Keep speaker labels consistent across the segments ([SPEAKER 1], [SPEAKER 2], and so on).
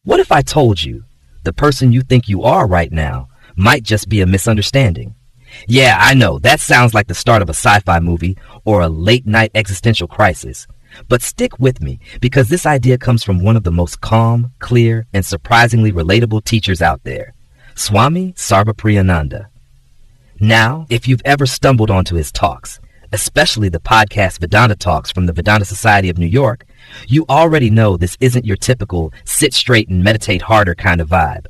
[SPEAKER 1] What if I told you the person you think you are right now might just be a misunderstanding? Yeah, I know, that sounds like the start of a sci-fi movie or a late-night existential crisis. But stick with me, because this idea comes from one of the most calm, clear, and surprisingly relatable teachers out there, Swami Sarvapriyananda. Now, if you've ever stumbled onto his talks, especially the podcast Vedanta Talks from the Vedanta Society of New York, you already know this isn't your typical sit straight and meditate harder kind of vibe.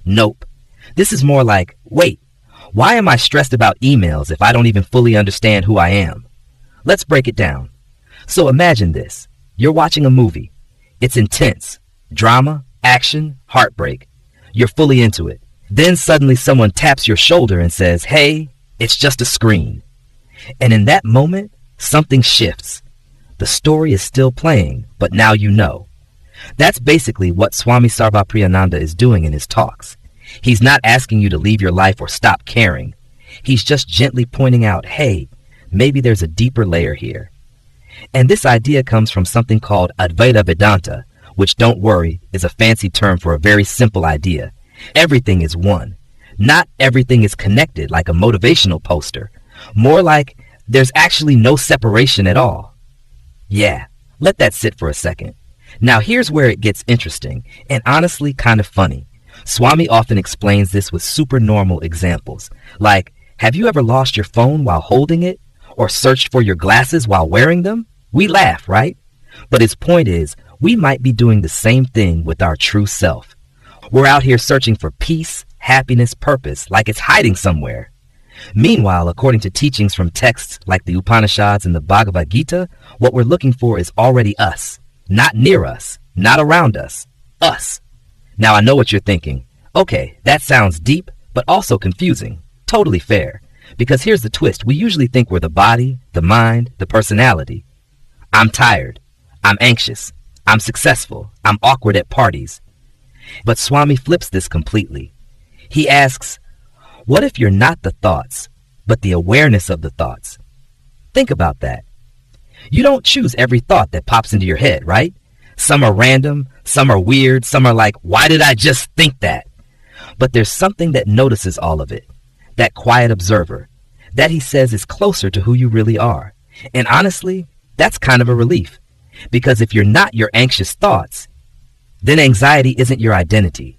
[SPEAKER 1] Nope. This is more like, wait, why am I stressed about emails if I don't even fully understand who I am? Let's break it down. So imagine this. You're watching a movie. It's intense. Drama, action, heartbreak. You're fully into it. Then suddenly someone taps your shoulder and says, hey, it's just a screen. And in that moment, something shifts. The story is still playing, but now you know. That's basically what Swami Sarvapriyananda is doing in his talks. He's not asking you to leave your life or stop caring. He's just gently pointing out, hey, maybe there's a deeper layer here. And this idea comes from something called Advaita Vedanta, which, don't worry, is a fancy term for a very simple idea. Everything is one. Not everything is connected like a motivational poster. More like there's actually no separation at all. Yeah, let that sit for a second. Now here's where it gets interesting, and honestly kind of funny. Swami often explains this with super normal examples, like, have you ever lost your phone while holding it? Or searched for your glasses while wearing them? We laugh, right? But his point is, we might be doing the same thing with our true self. We're out here searching for peace, happiness, purpose, like it's hiding somewhere. Meanwhile, according to teachings from texts like the Upanishads and the Bhagavad Gita, what we're looking for is already us. Not near us, not around us, us. Now I know what you're thinking. Okay, that sounds deep, but also confusing. Totally fair. Because here's the twist. We usually think we're the body, the mind, the personality. I'm tired. I'm anxious. I'm successful. I'm awkward at parties. But Swami flips this completely. He asks, what if you're not the thoughts, but the awareness of the thoughts? Think about that. You don't choose every thought that pops into your head, right? Some are random, some are weird, some are like, why did I just think that? But there's something that notices all of it. That quiet observer, that he says is closer to who you really are. And honestly, that's kind of a relief. Because if you're not your anxious thoughts, then anxiety isn't your identity.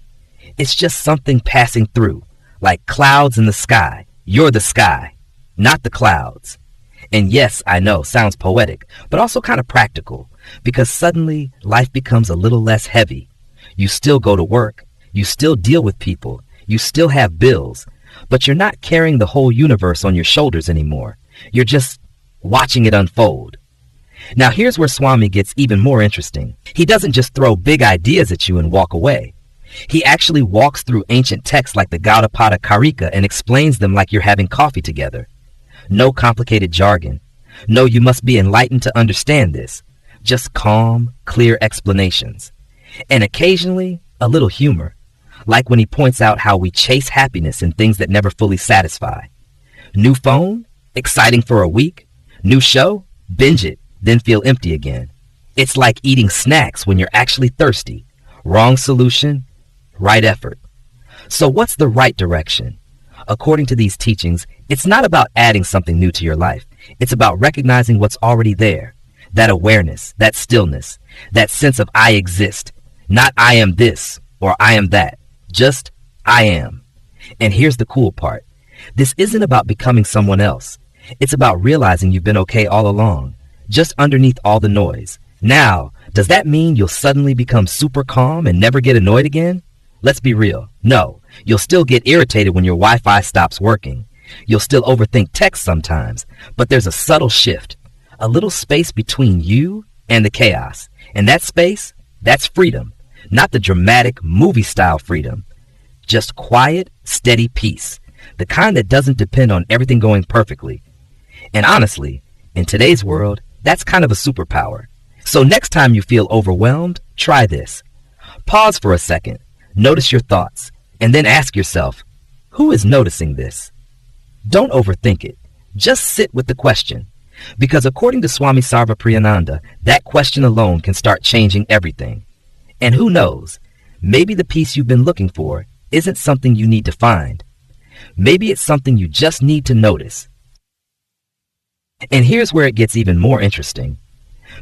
[SPEAKER 1] It's just something passing through, like clouds in the sky. You're the sky, not the clouds. And yes, I know, sounds poetic, but also kind of practical, because suddenly life becomes a little less heavy. You still go to work, you still deal with people, you still have bills, but you're not carrying the whole universe on your shoulders anymore. You're just watching it unfold. Now here's where Swami gets even more interesting. He doesn't just throw big ideas at you and walk away. He actually walks through ancient texts like the Gaudapada Karika and explains them like you're having coffee together. No complicated jargon. No, you must be enlightened to understand this. Just calm, clear explanations. And occasionally, a little humor. Like when he points out how we chase happiness in things that never fully satisfy. New phone? Exciting for a week. New show? Binge it, then feel empty again. It's like eating snacks when you're actually thirsty. Wrong solution, right effort. So what's the right direction? According to these teachings, it's not about adding something new to your life. It's about recognizing what's already there. That awareness, that stillness, that sense of I exist. Not I am this or I am that. Just I am. And here's the cool part. This isn't about becoming someone else. It's about realizing you've been okay all along, just underneath all the noise. Now, does that mean you'll suddenly become super calm and never get annoyed again? Let's be real. No, you'll still get irritated when your Wi-Fi stops working. You'll still overthink text sometimes, but there's a subtle shift, a little space between you and the chaos. And that space, that's freedom, not the dramatic movie-style freedom. Just quiet, steady peace, the kind that doesn't depend on everything going perfectly. And honestly, in today's world, that's kind of a superpower. So next time you feel overwhelmed, try this. Pause for a second, notice your thoughts, and then ask yourself, who is noticing this? Don't overthink it. Just sit with the question. Because according to Swami Sarvapriyananda, that question alone can start changing everything. And who knows, Maybe the peace you've been looking for isn't something you need to find. Maybe it's something you just need to notice. And here's where it gets even more interesting.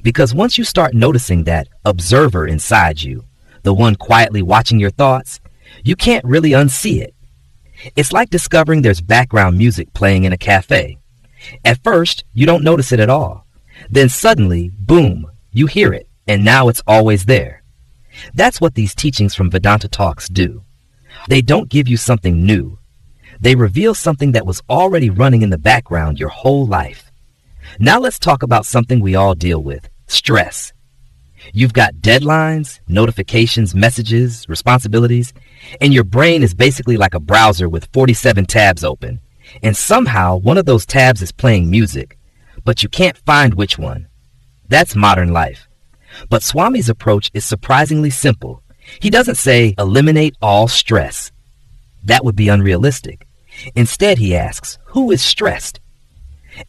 [SPEAKER 1] Because once you start noticing that observer inside you, the one quietly watching your thoughts, you can't really unsee it. It's like discovering there's background music playing in a cafe. At first, you don't notice it at all. Then suddenly, boom, you hear it, and now it's always there. That's what these teachings from Vedanta Talks do. They don't give you something new. They reveal something that was already running in the background your whole life. Now let's talk about something we all deal with, stress. You've got deadlines, notifications, messages, responsibilities, and your brain is basically like a browser with 47 tabs open. And somehow one of those tabs is playing music, but you can't find which one. That's modern life. But Swami's approach is surprisingly simple. He doesn't say, eliminate all stress. That would be unrealistic. Instead, he asks, who is stressed?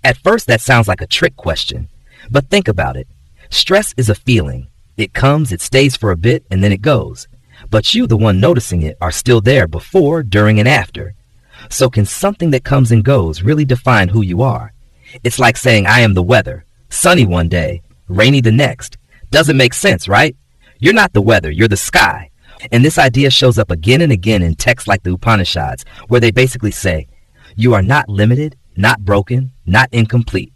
[SPEAKER 1] At first, that sounds like a trick question. But think about it. Stress is a feeling. It comes, it stays for a bit, and then it goes. But you, the one noticing it, are still there before, during, and after. So can something that comes and goes really define who you are? It's like saying, I am the weather. Sunny one day, rainy the next. Doesn't make sense, right? You're not the weather, you're the sky. And this idea shows up again and again in texts like the Upanishads, where they basically say, you are not limited, not broken, not incomplete.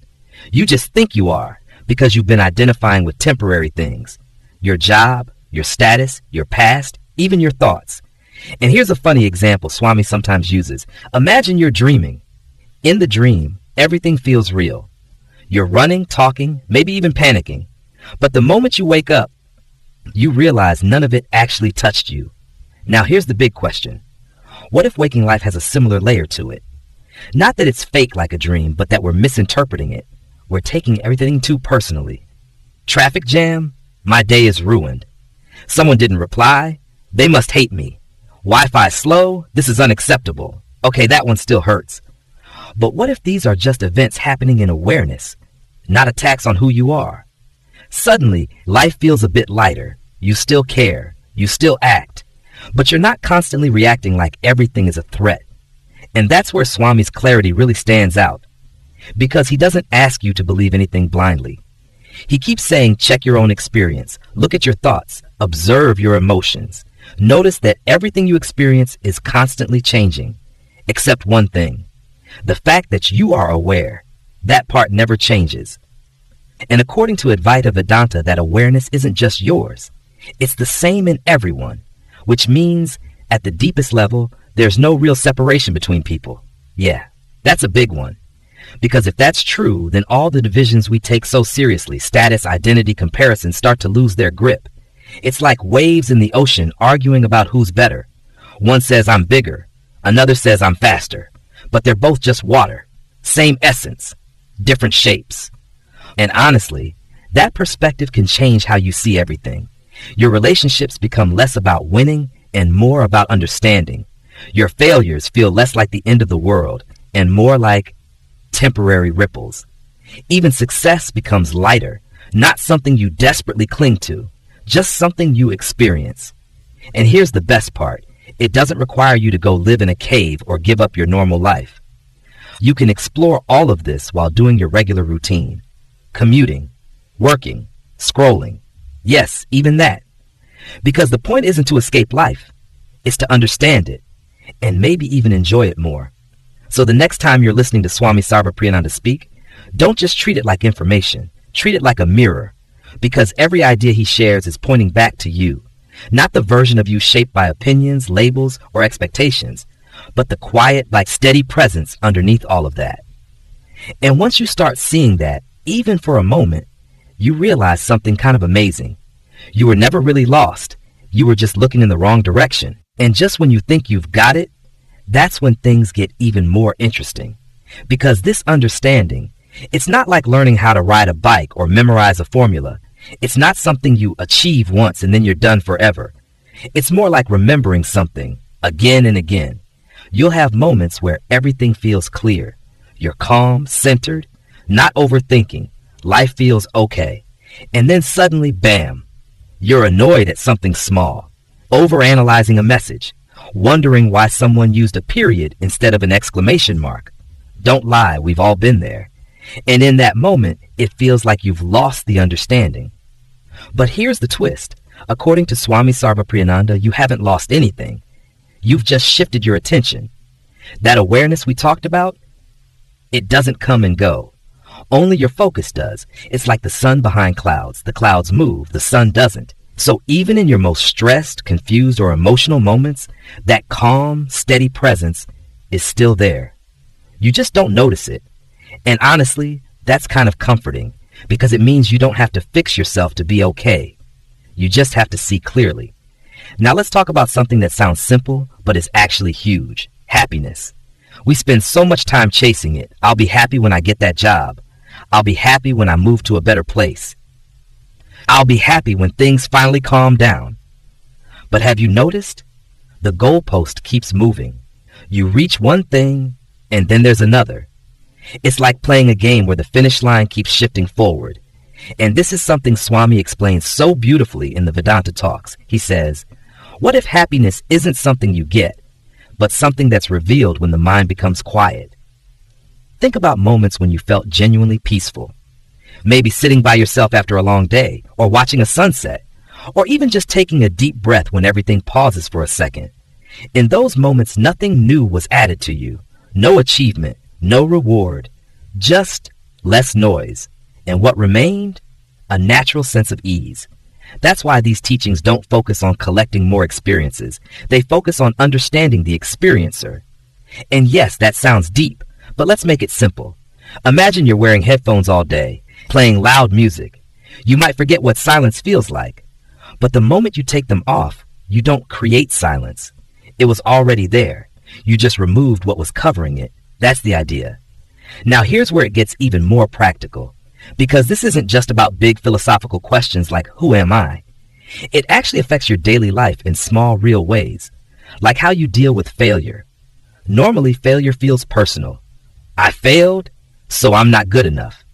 [SPEAKER 1] You just think you are, because you've been identifying with temporary things. Your job, your status, your past, even your thoughts. And here's a funny example Swami sometimes uses. Imagine you're dreaming. In the dream, everything feels real. You're running, talking, maybe even panicking. But the moment you wake up, you realize none of it actually touched you. Now here's the big question. What if waking life has a similar layer to it? Not that it's fake like a dream, but that we're misinterpreting it. We're taking everything too personally. Traffic jam? My day is ruined. Someone didn't reply? They must hate me. Wi-Fi slow? This is unacceptable. Okay, that one still hurts. But what if these are just events happening in awareness, not attacks on who you are? Suddenly, life feels a bit lighter. You still care. You still act. But you're not constantly reacting like everything is a threat. And that's where Swami's clarity really stands out. Because he doesn't ask you to believe anything blindly. He keeps saying, check your own experience. Look at your thoughts. Observe your emotions. Notice that everything you experience is constantly changing. Except one thing. The fact that you are aware. That part never changes. And according to Advaita Vedanta, that awareness isn't just yours. It's the same in everyone. Which means, at the deepest level, there's no real separation between people. Yeah, that's a big one. Because if that's true, then all the divisions we take so seriously, status, identity, comparison, start to lose their grip. It's like waves in the ocean arguing about who's better. One says I'm bigger, another says I'm faster, but they're both just water. Same essence, different shapes. And honestly, that perspective can change how you see everything. Your relationships become less about winning and more about understanding. Your failures feel less like the end of the world and more like temporary ripples. Even success becomes lighter, not something you desperately cling to, just something you experience. And here's the best part. It doesn't require you to go live in a cave or give up your normal life. You can explore all of this while doing your regular routine. Commuting, working, scrolling. Yes, even that. Because the point isn't to escape life. It's to understand it, and maybe even enjoy it more. So the next time you're listening to Swami Sarvapriyananda speak, don't just treat it like information. Treat it like a mirror. Because every idea he shares is pointing back to you. Not the version of you shaped by opinions, labels, or expectations, but the quiet, like steady presence underneath all of that. And once you start seeing that, even for a moment, you realize something kind of amazing. You were never really lost. You were just looking in the wrong direction. And just when you think you've got it, that's when things get even more interesting. Because this understanding, it's not like learning how to ride a bike or memorize a formula. It's not something you achieve once and then you're done forever. It's more like remembering something again and again. You'll have moments where everything feels clear. You're calm, centered, not overthinking. Life feels okay. And then suddenly, bam, you're annoyed at something small. overanalyzing a message, wondering why someone used a period instead of an exclamation mark. Don't lie, we've all been there. And in that moment, it feels like you've lost the understanding. But here's the twist. According to Swami Sarvapriyananda, you haven't lost anything. You've just shifted your attention. That awareness we talked about, it doesn't come and go. Only your focus does. It's like the sun behind clouds. The clouds move, the sun doesn't. So even in your most stressed, confused, or emotional moments, that calm, steady presence is still there. You just don't notice it. And honestly, that's kind of comforting, because it means you don't have to fix yourself to be okay. You just have to see clearly. Now let's talk about something that sounds simple, but is actually huge. Happiness. We spend so much time chasing it. I'll be happy when I get that job. I'll be happy when I move to a better place. I'll be happy when things finally calm down. But have you noticed? The goalpost keeps moving. You reach one thing, and then there's another. It's like playing a game where the finish line keeps shifting forward. And this is something Swami explains so beautifully in the Vedanta Talks. He says, what if happiness isn't something you get, but something that's revealed when the mind becomes quiet? Think about moments when you felt genuinely peaceful. Maybe sitting by yourself after a long day, or watching a sunset, or even just taking a deep breath when everything pauses for a second. In those moments, nothing new was added to you. No achievement, no reward, just less noise. And what remained? A natural sense of ease. That's why these teachings don't focus on collecting more experiences. They focus on understanding the experiencer. And yes, that sounds deep, but let's make it simple. Imagine you're wearing headphones all day, playing loud music. You might forget what silence feels like. But the moment you take them off, you don't create silence. It was already there. You just removed what was covering it. That's the idea. Now here's where it gets even more practical. Because this isn't just about big philosophical questions like, who am I? It actually affects your daily life in small, real ways. Like how you deal with failure. Normally, failure feels personal. I failed, so I'm not good enough.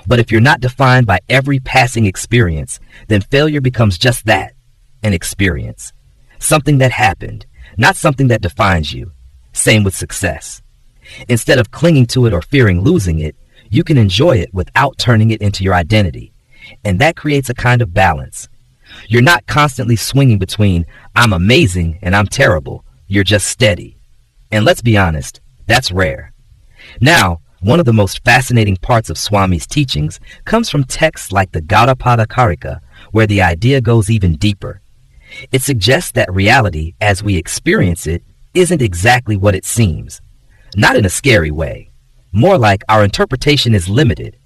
[SPEAKER 1] But if you're not defined by every passing experience, then failure becomes just that, an experience. Something that happened, not something that defines you. Same with success. Instead of clinging to it or fearing losing it, you can enjoy it without turning it into your identity. And that creates a kind of balance. You're not constantly swinging between, I'm amazing and I'm terrible. You're just steady. And let's be honest, that's rare. Now, one of the most fascinating parts of Swami's teachings comes from texts like the Gaudapada Karika, where the idea goes even deeper. It suggests that reality, as we experience it, isn't exactly what it seems. Not in a scary way. More like our interpretation is limited.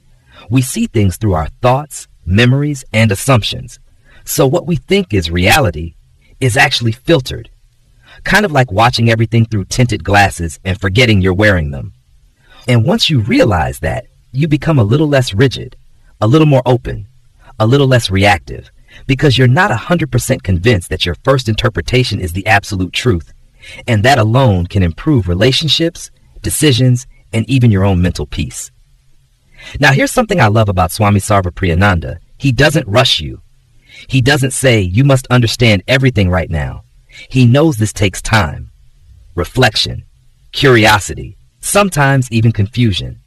[SPEAKER 1] We see things through our thoughts, memories, and assumptions. So what we think is reality is actually filtered. Kind of like watching everything through tinted glasses and forgetting you're wearing them. And once you realize that, you become a little less rigid, a little more open, a little less reactive, because you're not 100% convinced that your first interpretation is the absolute truth. And that alone can improve relationships, decisions, and even your own mental peace. Now here's something I love about Swami Sarvapriyananda. He doesn't rush you. He doesn't say, you must understand everything right now. He knows this takes time, reflection, curiosity, sometimes even confusion.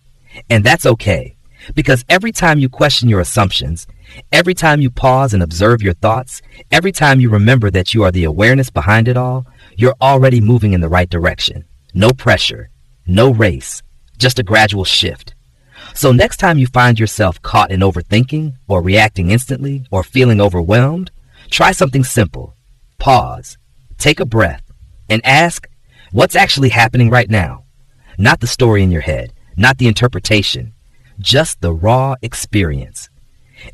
[SPEAKER 1] And that's okay, because every time you question your assumptions, every time you pause and observe your thoughts, every time you remember that you are the awareness behind it all, you're already moving in the right direction. No pressure, no race, just a gradual shift. So next time you find yourself caught in overthinking or reacting instantly or feeling overwhelmed, try something simple. Pause, take a breath, and ask, what's actually happening right now? Not the story in your head, not the interpretation, just the raw experience.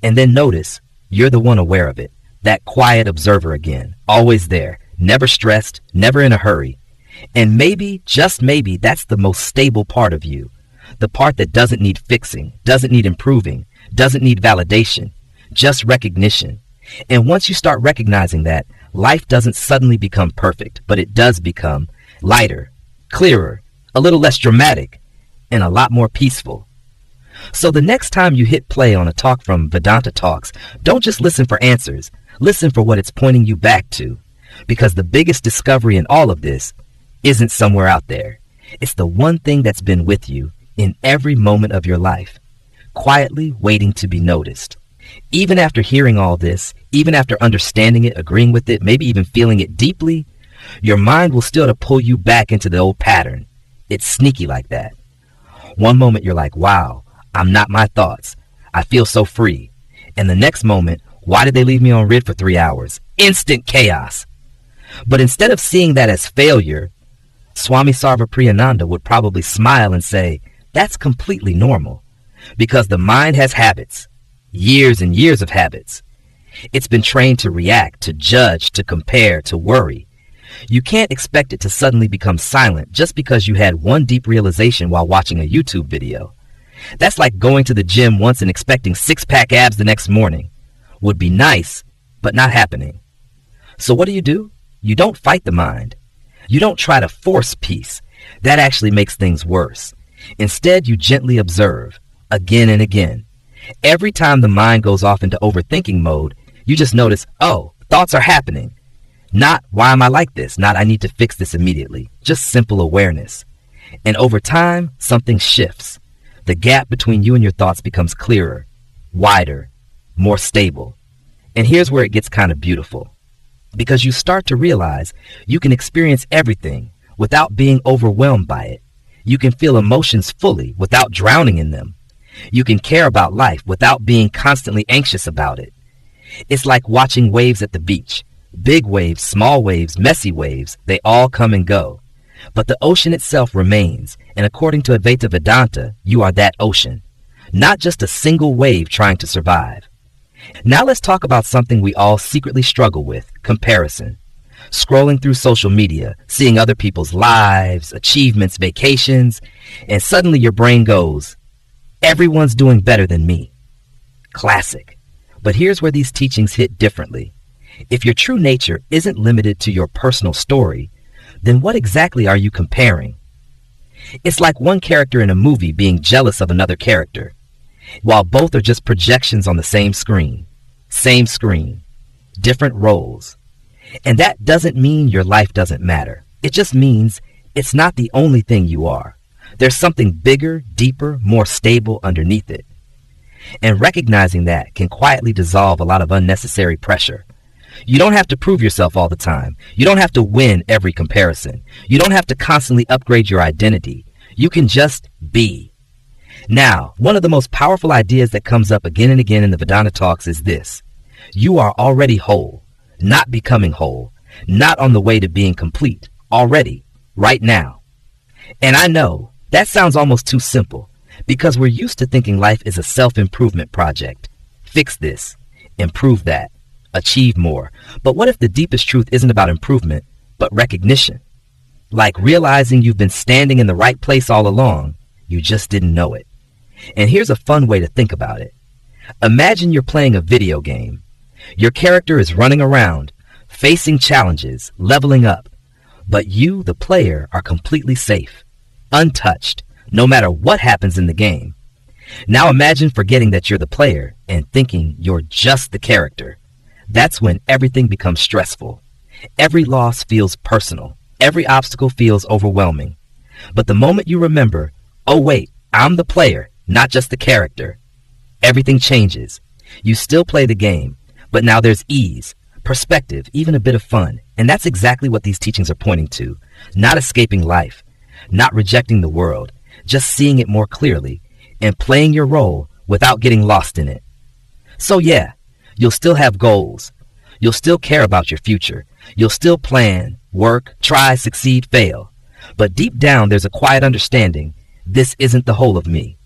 [SPEAKER 1] And then notice, you're the one aware of it, that quiet observer again, always there, never stressed, never in a hurry. And maybe, just maybe, that's the most stable part of you. The part that doesn't need fixing, doesn't need improving, doesn't need validation, just recognition. And once you start recognizing that, life doesn't suddenly become perfect, but it does become lighter, clearer, a little less dramatic, and a lot more peaceful. So the next time you hit play on a talk from Vedanta Talks, don't just listen for answers. Listen for what it's pointing you back to. Because the biggest discovery in all of this isn't somewhere out there. It's the one thing that's been with you in every moment of your life, quietly waiting to be noticed. Even after hearing all this, even after understanding it, agreeing with it, maybe even feeling it deeply, your mind will still pull you back into the old pattern. It's sneaky like that. One moment you're like, wow, I'm not my thoughts. I feel so free. And the next moment, why did they leave me on red for 3 hours? Instant chaos. But instead of seeing that as failure, Swami Sarvapriyananda would probably smile and say, that's completely normal. Because the mind has habits. Years and years of habits. It's been trained to react, to judge, to compare, to worry. You can't expect it to suddenly become silent just because you had one deep realization while watching a YouTube video. That's like going to the gym once and expecting six-pack abs the next morning. Would be nice, but not happening. So what do? You don't fight the mind. You don't try to force peace. That actually makes things worse. Instead, you gently observe, again and again. Every time the mind goes off into overthinking mode, you just notice, oh, thoughts are happening. Not, why am I like this? Not, I need to fix this immediately. Just simple awareness. And over time, something shifts. The gap between you and your thoughts becomes clearer, wider, more stable. And here's where it gets kind of beautiful. Because you start to realize you can experience everything without being overwhelmed by it. You can feel emotions fully without drowning in them. You can care about life without being constantly anxious about it. It's like watching waves at the beach. Big waves, small waves, messy waves, they all come and go. But the ocean itself remains, and according to Advaita Vedanta, you are that ocean. Not just a single wave trying to survive. Now let's talk about something we all secretly struggle with, comparison. Scrolling through social media, seeing other people's lives, achievements, vacations, and suddenly your brain goes, everyone's doing better than me. Classic. But here's where these teachings hit differently. If your true nature isn't limited to your personal story, then what exactly are you comparing? It's like one character in a movie being jealous of another character, while both are just projections on the same screen. Same screen, different roles. And that doesn't mean your life doesn't matter. It just means it's not the only thing you are. There's something bigger, deeper, more stable underneath it. And recognizing that can quietly dissolve a lot of unnecessary pressure. You don't have to prove yourself all the time. You don't have to win every comparison. You don't have to constantly upgrade your identity. You can just be. Now, one of the most powerful ideas that comes up again and again in the Vedanta Talks is this. You are already whole, not becoming whole, not on the way to being complete, already, right now. And I know that sounds almost too simple because we're used to thinking life is a self-improvement project. Fix this, improve that, achieve more. But what if the deepest truth isn't about improvement, but recognition? Like realizing you've been standing in the right place all along, you just didn't know it. And here's a fun way to think about it. Imagine you're playing a video game. Your character is running around, facing challenges, leveling up. But you, the player, are completely safe, untouched, no matter what happens in the game. Now imagine forgetting that you're the player and thinking you're just the character. That's when everything becomes stressful. Every loss feels personal. Every obstacle feels overwhelming. But the moment you remember, oh wait, I'm the player, not just the character, everything changes. You still play the game, but now there's ease, perspective, even a bit of fun. And that's exactly what these teachings are pointing to. Not escaping life, not rejecting the world, just seeing it more clearly and playing your role without getting lost in it. So yeah, you'll still have goals. You'll still care about your future. You'll still plan, work, try, succeed, fail. But deep down, there's a quiet understanding. This isn't the whole of me.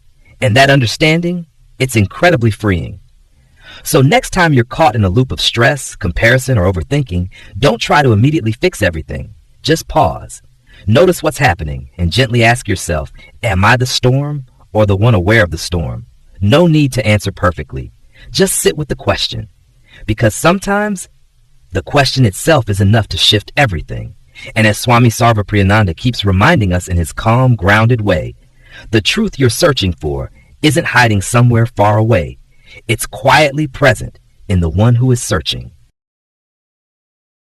[SPEAKER 1] And that understanding, it's incredibly freeing. So next time you're caught in a loop of stress, comparison, or overthinking, don't try to immediately fix everything. Just pause. Notice what's happening and gently ask yourself, am I the storm or the one aware of the storm? No need to answer perfectly. Just sit with the question. Because sometimes the question itself is enough to shift everything. And as Swami Sarvapriyananda keeps reminding us in his calm, grounded way, the truth you're searching for isn't hiding somewhere far away. It's quietly present in the one who is searching.